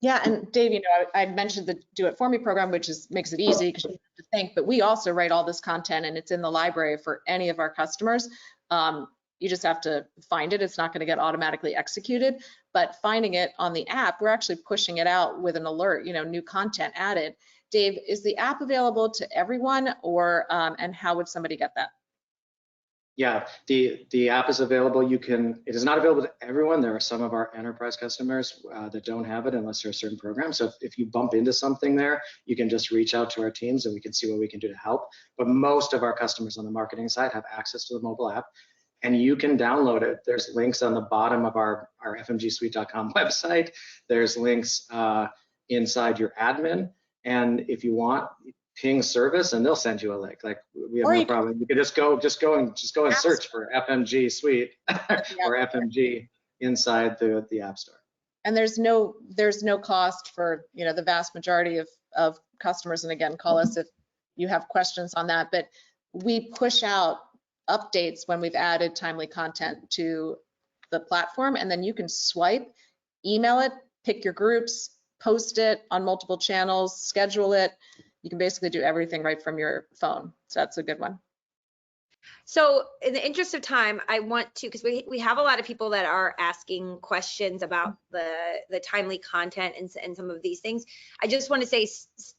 Yeah, and Dave, I mentioned the Do It For Me program, which makes it easy because you don't have to think, but we also write all this content and it's in the library for any of our customers. You just have to find it. It's not going to get automatically executed, but finding it on the app, we're actually pushing it out with an alert, new content added. Dave, is the app available to everyone, or and how would somebody get that? Yeah, the app is available. It is not available to everyone. There are some of our enterprise customers that don't have it unless they're a certain program. So if you bump into something there, you can just reach out to our teams and we can see what we can do to help. But most of our customers on the marketing side have access to the mobile app, and you can download it. There's links on the bottom of our fmgsuite.com website. There's links inside your admin. And if you want, ping service and they'll send you a link. Like, we have no problem. You can just go and search for FMG Suite or FMG inside the App Store. And there's no cost for the vast majority of customers. And again, call us if you have questions on that. But we push out updates when we've added timely content to the platform, and then you can swipe, email it, pick your groups, post it on multiple channels, schedule it. You can basically do everything right from your phone. So that's a good one. So in the interest of time, I want to, because we have a lot of people that are asking questions about the timely content and some of these things. I just want to say,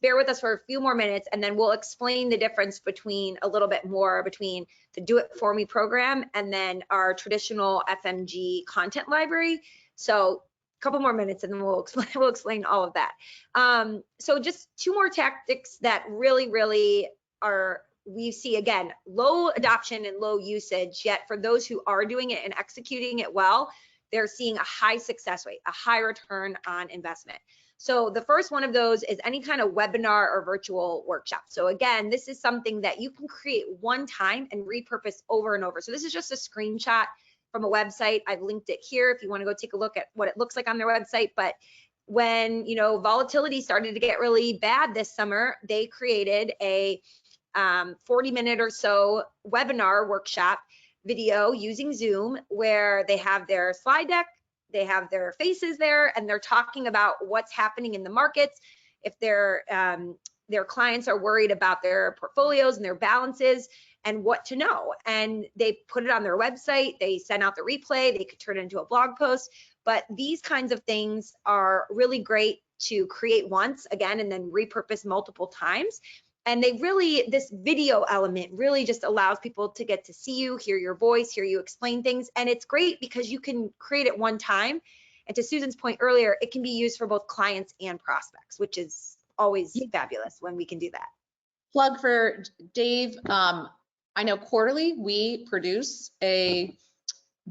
bear with us for a few more minutes, and then we'll explain the difference between the Do It For Me program and then our traditional FMG content library. So a couple more minutes and then we'll explain all of that. So just two more tactics that really are, we see, again, low adoption and low usage, yet for those who are doing it and executing it well, they're seeing a high success rate, a high return on investment. So the first one of those is any kind of webinar or virtual workshop. So again, this is something that you can create one time and repurpose over and over. So this is just a screenshot from a website. I've linked it here if you want to go take a look at what it looks like on their website. But when volatility started to get really bad this summer, they created a 40-minute or so webinar workshop video using Zoom, where they have their slide deck, they have their faces there, and they're talking about what's happening in the markets. If their clients are worried about their portfolios and their balances and what to know, and they put it on their website. They sent out the replay. They could turn it into a blog post, But these kinds of things are really great to create once again and then repurpose multiple times. And they really, this video element really just allows people to get to see you, hear your voice, hear you explain things. And it's great because you can create it one time. And to Susan's point earlier, it can be used for both clients and prospects, which is always fabulous when we can do that. Plug for Dave. I know quarterly we produce a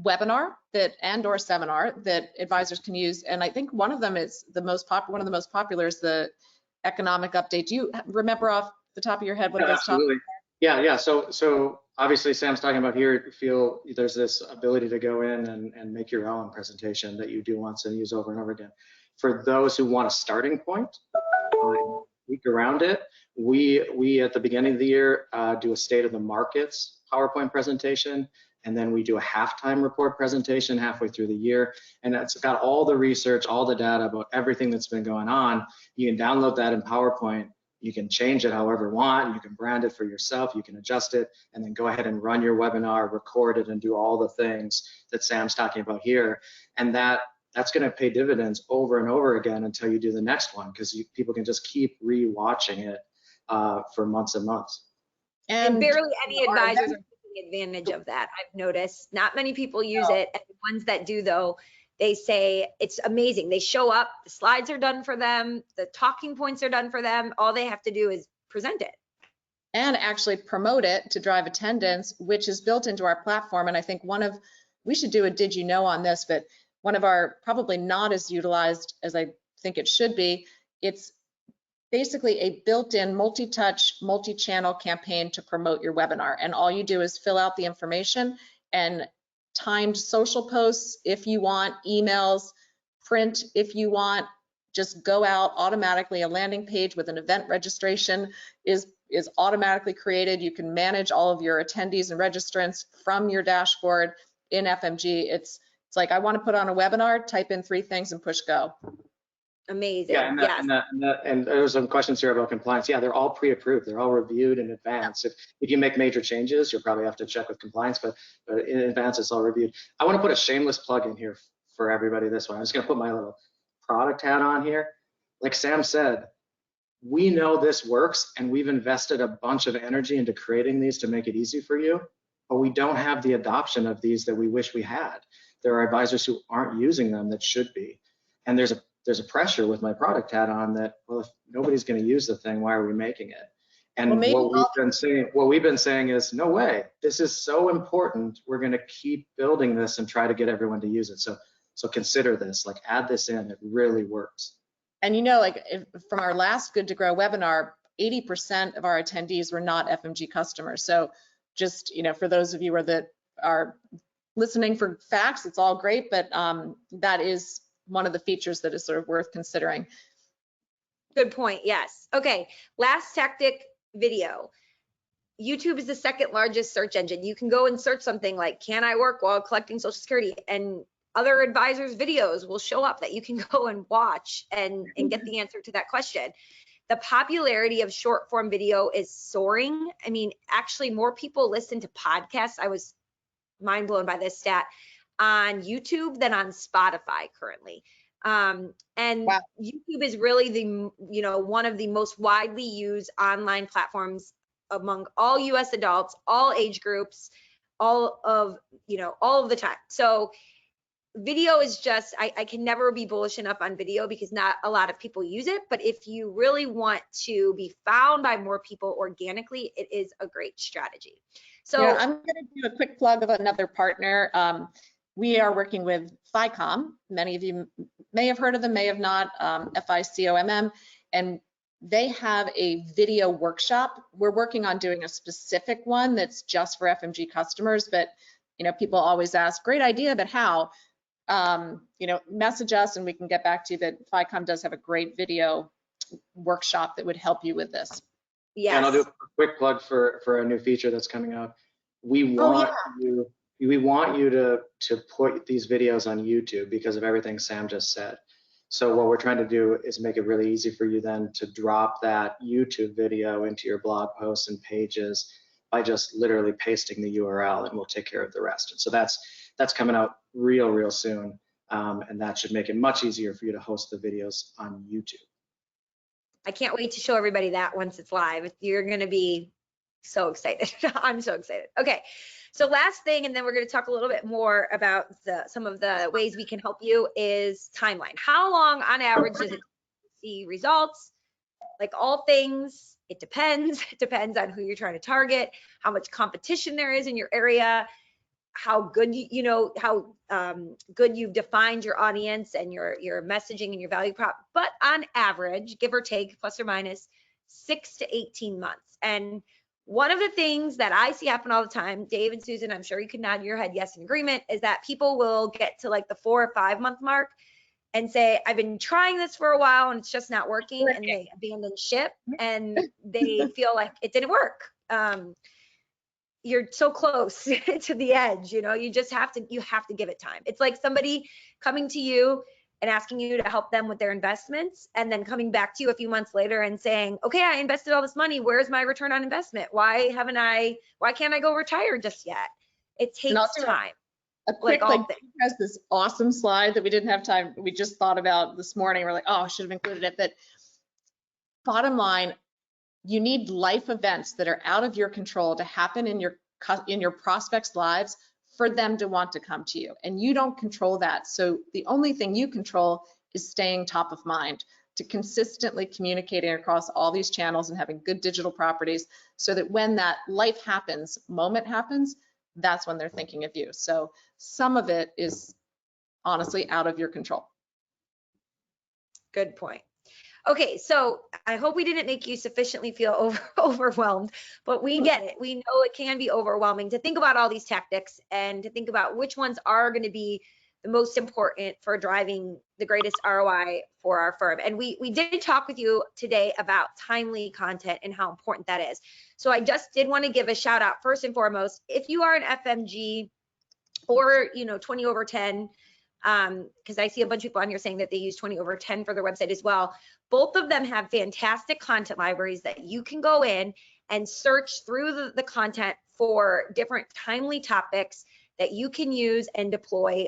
webinar or seminar that advisors can use, and I think one of them is one of the most popular is the economic update. Do you remember off the top of your head what those absolutely. Yeah. So obviously Sam's talking about here, you feel there's this ability to go in and make your own presentation that you do once and use over and over again. For those who want a starting point, week around it, we at the beginning of the year do a state of the markets PowerPoint presentation, and then we do a halftime report presentation halfway through the year, and that's got all the research, all the data about everything that's been going on. You can download that in PowerPoint. You can change it however you want. You can brand it for yourself. You can adjust it, and then go ahead and run your webinar, record it, and do all the things that Sam's talking about here. And that's going to pay dividends over and over again until you do the next one, because people can just keep re-watching it for months and months. And barely any advisors are taking advantage of that. I've noticed not many people use it, and the ones that do, though, they say it's amazing. They show up, the slides are done for them, the talking points are done for them. All they have to do is present it. And actually promote it to drive attendance, which is built into our platform. And I think we should do a did you know on this, but one of our probably not as utilized as I think it should be, it's basically a built-in multi-touch, multi-channel campaign to promote your webinar. And all you do is fill out the information and timed social posts if you want, emails, print if you want, just go out automatically. A landing page with an event registration is automatically created. You can manage all of your attendees and registrants from your dashboard in FMG. It's like, I want to put on a webinar, type in 3 things and push go. Amazing. Yeah, and there's some questions here about compliance. Yeah, they're all pre-approved. They're all reviewed in advance. If you make major changes, you'll probably have to check with compliance, but in advance, it's all reviewed. I want to put a shameless plug in here for everybody this one. I'm just going to put my little product hat on here. Like Sam said, we know this works, and we've invested a bunch of energy into creating these to make it easy for you, but we don't have the adoption of these that we wish we had. There are advisors who aren't using them that should be. And there's a pressure with my product hat on that, well, if nobody's going to use the thing, why are we making it? And what we've been saying is, no way, this is so important. We're going to keep building this and try to get everyone to use it. So consider this, like, add this in. It really works. And like from our last Good to Grow webinar, 80% of our attendees were not FMG customers. So just, for those of you that are listening for facts, it's all great, but that is one of the features that is sort of worth considering. Good point. Yes. Okay. Last tactic, video. YouTube is the second largest search engine. You can go and search something like, can I work while collecting Social Security? And other advisors' videos will show up that you can go and watch and get the answer to that question. The popularity of short form video is soaring. I mean, actually more people listen to podcasts. I was mind blown by this stat, on YouTube than on Spotify currently. And wow. YouTube is really one of the most widely used online platforms among all US adults, all age groups, all of the time. So video is just, I can never be bullish enough on video because not a lot of people use it, but if you really want to be found by more people organically, it is a great strategy. So I'm going to do a quick plug of another partner. We are working with FICOM. Many of you may have heard of them, may have not, FICOMM, and they have a video workshop. We're working on doing a specific one that's just for FMG customers, but people always ask, great idea, but how? Message us and we can get back to you. That FICOM does have a great video workshop that would help you with this. Yes. And I'll do a quick plug for a new feature that's coming out. We want you to put these videos on YouTube because of everything Sam just said. So what we're trying to do is make it really easy for you then to drop that YouTube video into your blog posts and pages by just literally pasting the URL, and we'll take care of the rest. And so that's coming out real soon. and that should make it much easier for you to host the videos on YouTube. I can't wait to show everybody that once it's live. You're going to be so excited. I'm so excited. Okay. So last thing, and then we're going to talk a little bit more about some of the ways we can help you, is timeline. How long on average does it see results? Like all things, it depends. It depends on who you're trying to target, how much competition there is in your area, how good how good you've defined your audience and your messaging and your value prop. But on average, give or take, plus or minus 6 to 18 months. And one of the things that I see happen all the time, Dave and Susan, I'm sure you can nod your head yes in agreement, is that people will get to like the 4 or 5 month mark and say, I've been trying this for a while and it's just not working, and they abandon ship and they feel like it didn't work. You're so close to the edge, you just have to give it time. It's like somebody coming to you and asking you to help them with their investments, and then coming back to you a few months later and saying, okay, I invested all this money, where's my return on investment? Why can't I go retire just yet? It takes time. A quick, has this awesome slide that we didn't have time, we just thought about this morning. We're like, oh, I should have included it. But bottom line, you need life events that are out of your control to happen in your prospects' lives for them to want to come to you. And you don't control that. So the only thing you control is staying top of mind, to consistently communicating across all these channels and having good digital properties, so that when that life happens, moment happens, that's when they're thinking of you. So some of it is honestly out of your control. Good point. Okay, so I hope we didn't make you sufficiently feel overwhelmed, but we get it. We know it can be overwhelming to think about all these tactics and to think about which ones are going to be the most important for driving the greatest ROI for our firm. And we did talk with you today about timely content and how important that is. So I just did want to give a shout out first and foremost. If you are an FMG or 20 over 10, because I see a bunch of people on here saying that they use 20 over 10 for their website as well. Both of them have fantastic content libraries that you can go in and search through the content for different timely topics that you can use and deploy,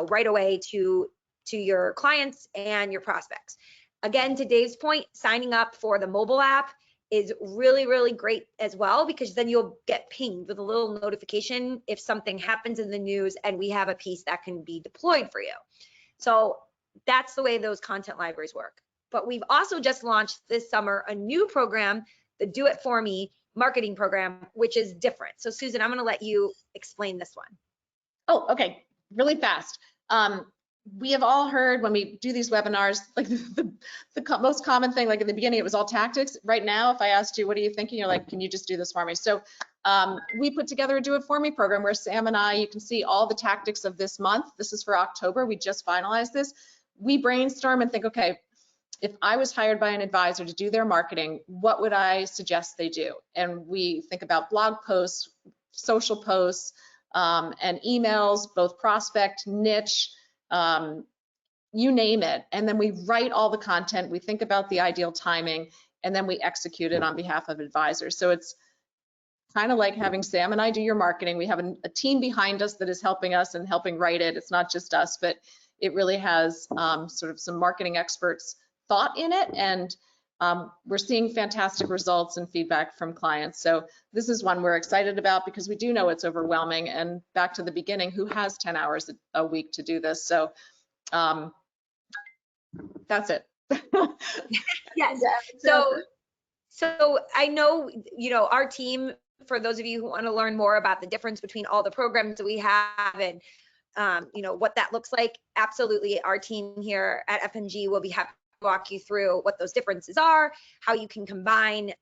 right away to your clients and your prospects. Again, to Dave's point, signing up for the mobile app is really, really great as well, because then you'll get pinged with a little notification if something happens in the news and we have a piece that can be deployed for you. So that's the way those content libraries work. But we've also just launched this summer a new program, the Do It For Me marketing program, which is different. So Susan, I'm going to let you explain this one. Oh, okay, really fast. We have all heard when we do these webinars, like the most common thing, like in the beginning, it was all tactics. Right now, if I asked you, what are you thinking? You're like, can you just do this for me? So we put together a Do It For Me program where Sam and I, you can see all the tactics of this month. This is for October. We just finalized this. We brainstorm and think, okay, if I was hired by an advisor to do their marketing, what would I suggest they do? And we think about blog posts, social posts, and emails, both prospect, niche, you name it. And then we write all the content, we think about the ideal timing, and then we execute it on behalf of advisors. So it's kind of like having Sam and I do your marketing. We have a team behind us that is helping us and helping write it. It's not just us, but it really has sort of some marketing experts thought in it. And we're seeing fantastic results and feedback from clients. So this is one we're excited about because we do know it's overwhelming. And back to the beginning, who has 10 hours a week to do this? So that's it. Yes. So I know, our team, for those of you who want to learn more about the difference between all the programs that we have and what that looks like, absolutely, our team here at FMG will be happy to walk you through what those differences are, how you can combine,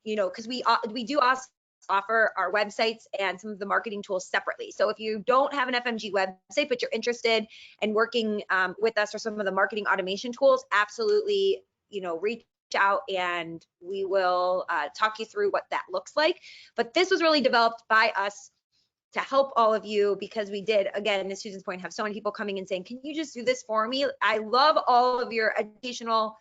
because we do also offer our websites and some of the marketing tools separately. So if you don't have an FMG website, but you're interested in working with us or some of the marketing automation tools, absolutely, reach out and we will talk you through what that looks like. But this was really developed by us to help all of you, because we did, again, as Susan's point, have so many people coming and saying, can you just do this for me? I love all of your educational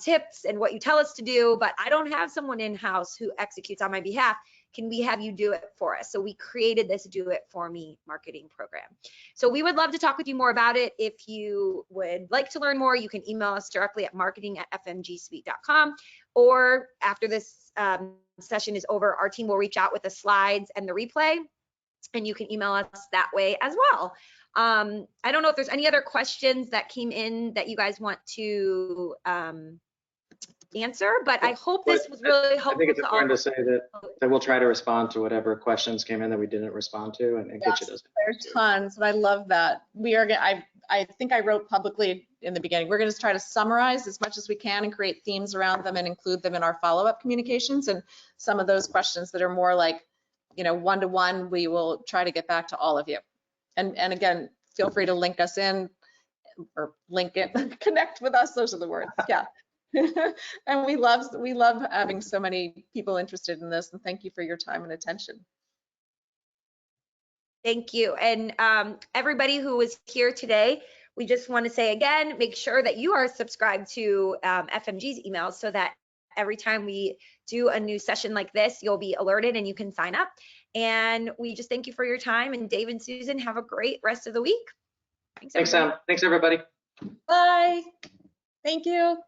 tips and what you tell us to do, but I don't have someone in-house who executes on my behalf. can we have you do it for us? So we created this Do It For Me marketing program. So we would love to talk with you more about it. If you would like to learn more, you can email us directly at marketing@fmgsuite.com, or after this session is over, our team will reach out with the slides and the replay, and you can email us that way as well. I don't know if there's any other questions that came in that you guys want to answer, but I hope this was really helpful. I think it's important to say that we'll try to respond to whatever questions came in that we didn't respond to, and get you those. There's tons, and I love that. We are gonna, I think I wrote publicly in the beginning, we're going to try to summarize as much as we can and create themes around them and include them in our follow-up communications. And some of those questions that are more like, you know, one-to-one, we will try to get back to all of you. And again, feel free to link us in, or link it, connect with us. Those are the words. Yeah. And we love having so many people interested in this, and thank you for your time and attention. Thank you. And everybody who was here today, we just want to say again, make sure that you are subscribed to FMG's emails so that every time we do a new session like this, you'll be alerted and you can sign up. And we just thank you for your time. And Dave and Susan, have a great rest of the week. Thanks, Sam. Thanks, everybody. Bye. Thank you.